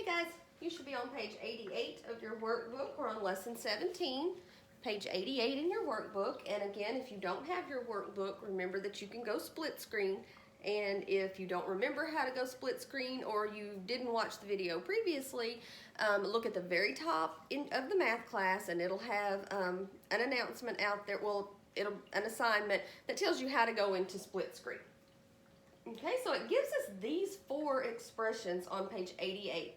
guys, you should be on page 88 of your workbook. We're on lesson 17, page 88 in your workbook. And again, if you don't have your workbook, remember that you can go split screen. And if you don't remember how to go split screen or you didn't watch the video previously, look at the very top of the math class and it'll have an announcement out there, an assignment that tells you how to go into split screen. Okay, so it gives us these four expressions on page 88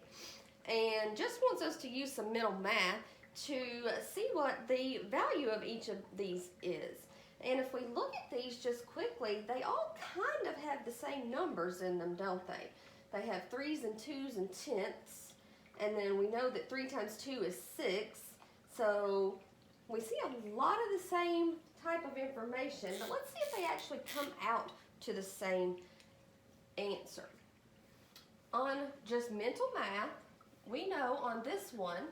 and just wants us to use some mental math to see what the value of each of these is. And if we look at these just quickly, they all kind of have the same numbers in them, don't they? They have 3s and 2s and tenths, and then we know that 3 times 2 is 6, so we see a lot of the same type of information, but let's see if they actually come out to the same answer. On just mental math, we know on this one,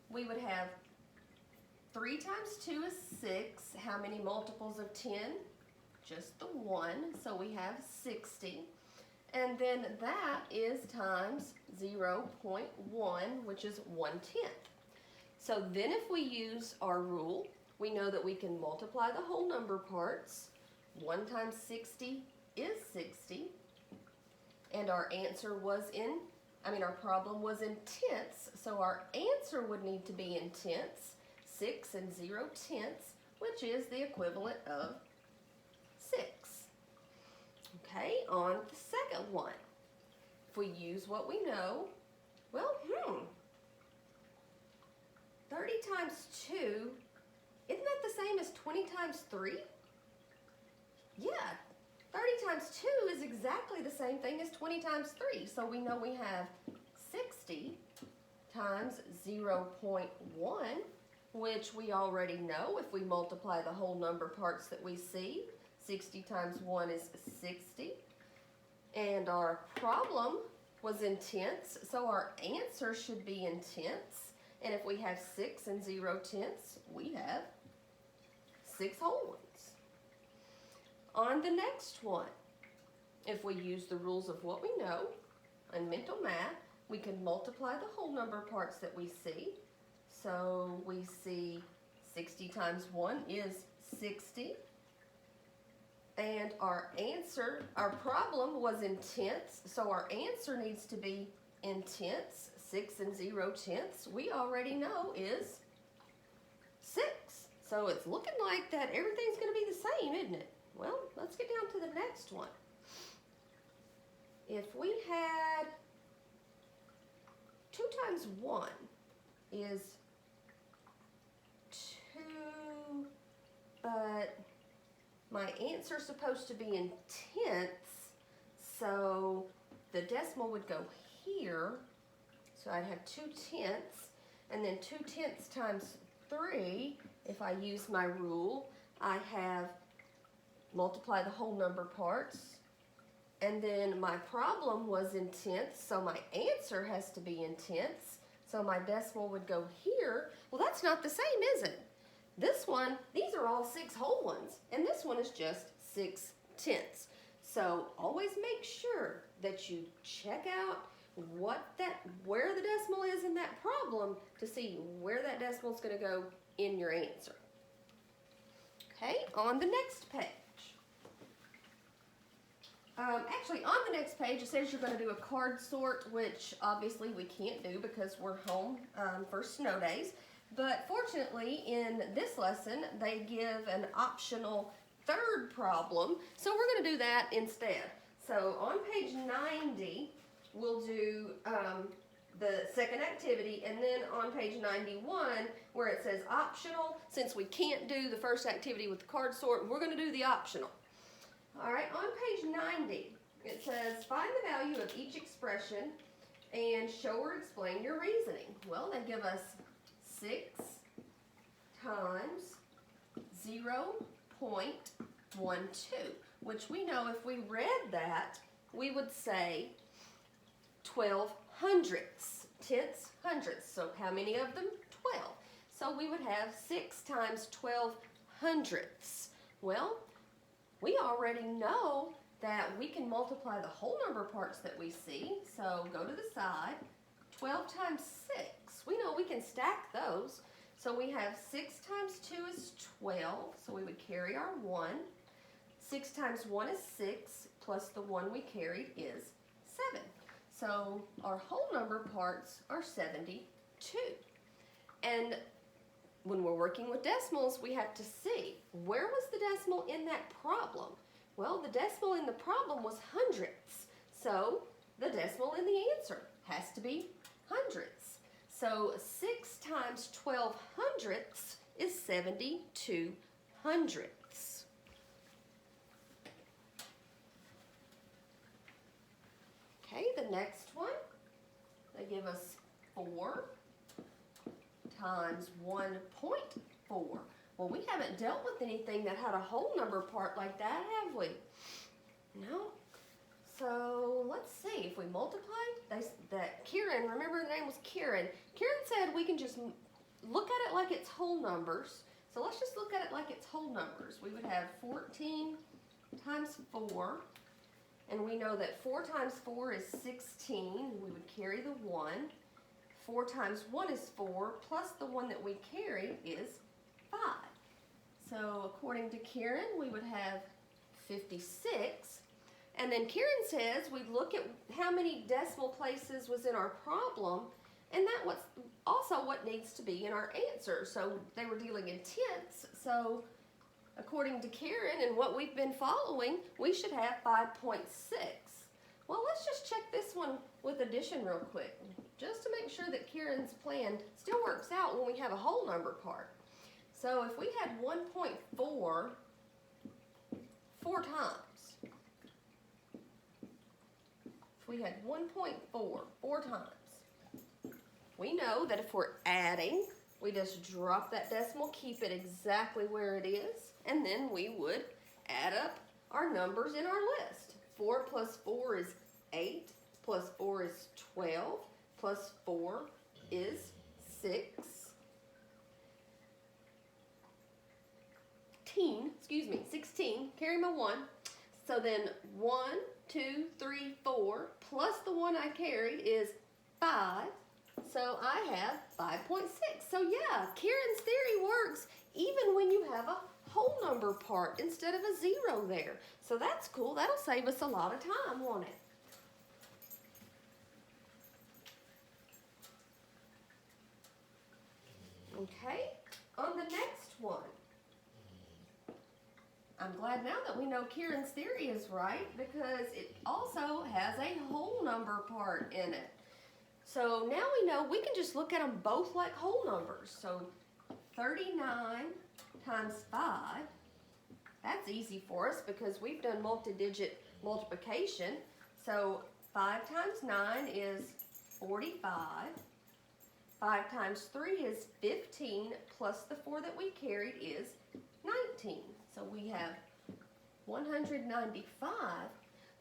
we would have 3 times 2 is 6. How many multiples of 10? Just the 1, so we have 60. And then that is times 0.1, which is 1/10. So then if we use our rule, we know that we can multiply the whole number parts. 1 times 60 is 60. And our answer was our problem was in tenths, so our answer would need to be in tenths. 6 and 0/10, which is the equivalent of 6. Okay, on the second one, if we use what we know, 30 times 2, isn't that the same as 20 times 3? Yeah, 30 times 2 is exactly the same thing as 20 times 3, so we know we have 60 times 0.1, which we already know if we multiply the whole number parts that we see. 60 times 1 is 60. And our problem was in tenths, so our answer should be in tenths. And if we have 6 and 0/10, we have 6 whole ones. On the next one, if we use the rules of what we know in mental math, we can multiply the whole number parts that we see. So we see 60 times 1 is 60. And our problem was in tenths, so our answer needs to be in tenths. 6 and 0/10, we already know is 6. So it's looking like that everything's going to be the same, isn't it? Well, let's get down to the next one. If we had 2 times 1 is 2, but my answer is supposed to be in tenths, so the decimal would go here, so I'd have 2/10, and then 2/10 times 3, if I use my rule, I have multiply the whole number parts, and then my problem was in tenths, so my answer has to be in tenths, so my decimal would go here. Well, that's not the same, is it? This one, these are all 6 whole ones, and this one is just 6/10. So always make sure that you check out where the decimal is in that problem to see where that decimal is going to go in your answer. Okay, on the next page. Actually, on the next page, it says you're going to do a card sort, which obviously we can't do because we're home for snow days. But fortunately, in this lesson, they give an optional third problem, so we're going to do that instead. So on page 90, we'll do the second activity, and then on page 91, where it says optional, since we can't do the first activity with the card sort, we're going to do the optional. All right, on page 90, it says find the value of each expression and show or explain your reasoning. Well, they give us 6 times 0.12, which we know if we read that, we would say 12 hundredths, tenths, hundredths. So how many of them? 12. So we would have 6 times 12 hundredths. Well, we already know that we can multiply the whole number parts that we see. So go to the side. 12 times 6. We know we can stack those. So we have 6 times 2 is 12, so we would carry our 1. 6 times 1 is 6, plus the 1 we carried is 7. So our whole number parts are 72. And when we're working with decimals, we have to see, where was the decimal in that problem? Well, the decimal in the problem was hundredths. So the decimal in the answer has to be hundredths. So 6 times 12 hundredths is 72 hundredths. Okay, the next one, they give us 4 times 1.4. Well, we haven't dealt with anything that had a whole number part like that, have we? No. So let's see, if we multiply, that Kieran, remember her name was Kieran. Kieran said we can just look at it like it's whole numbers. So let's just look at it like it's whole numbers. We would have 14 times 4. And we know that 4 times 4 is 16. We would carry the 1. 4 times 1 is 4, plus the 1 that we carry is 5. So according to Kieran, we would have 56. And then Kieran says we'd look at how many decimal places was in our problem, and that was also what needs to be in our answer. So they were dealing in tenths. So according to Kieran and what we've been following, we should have 5.6. Well, let's just check this one with addition real quick, just to make sure that Kieran's plan still works out when we have a whole number part. So if we had 1.4 4 times, if we had 1.4 4 times, we know that if we're adding, we just drop that decimal, keep it exactly where it is, and then we would add up our numbers in our list. 4 plus 4 is 8, plus 4 is 12, plus 4 is 6. 16, carry my 1. So then 1, 2, 3, 4, plus the 1 I carried is 5. So I have 5.6. So yeah, Kieran's theory works even when you have a whole number part instead of a 0 there. So that's cool. That'll save us a lot of time, won't it? Okay, on the next one. I'm glad now that we know Kieran's theory is right, because it also has a whole number part in it. So now we know we can just look at them both like whole numbers. So 39 times 5, that's easy for us because we've done multi-digit multiplication. So 5 times 9 is 45. 5 times 3 is 15, plus the 4 that we carried is 19. So we have 195,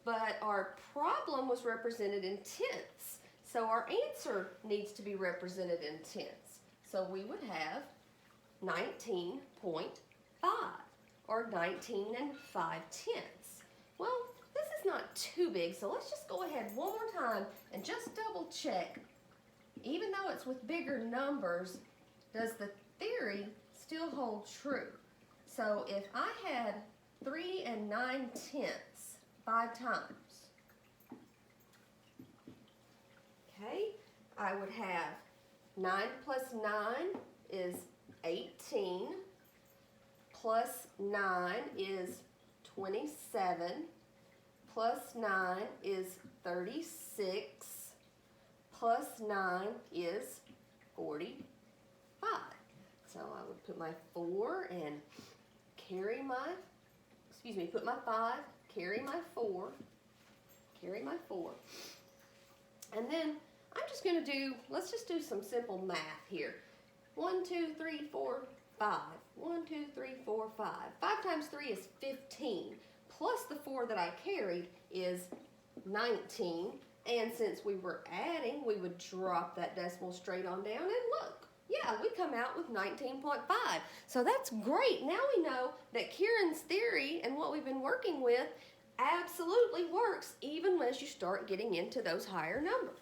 but our problem was represented in tenths. So our answer needs to be represented in tenths. So we would have 19.5, or 19 5/10. Well, this is not too big, so let's just go ahead one more time and just double check. Even though it's with bigger numbers, does the theory still hold true? So if I had 3 9/10 5 times, okay, I would have 9 plus 9 is 18, plus 9 is 27, plus 9 is 36, plus 9 is 45. So I would put my 4 and carry my, put my 5, carry my 4, carry my 4. And then I'm just going to do, let's just do some simple math here. 1, 2, 3, 4, 5. 1, 2, 3, 4, 5. 5 times 3 is 15. Plus the 4 that I carried is 19. And since we were adding, we would drop that decimal straight on down and look. Yeah, we come out with 19.5. So that's great. Now we know that Kieran's theory and what we've been working with absolutely works even as you start getting into those higher numbers.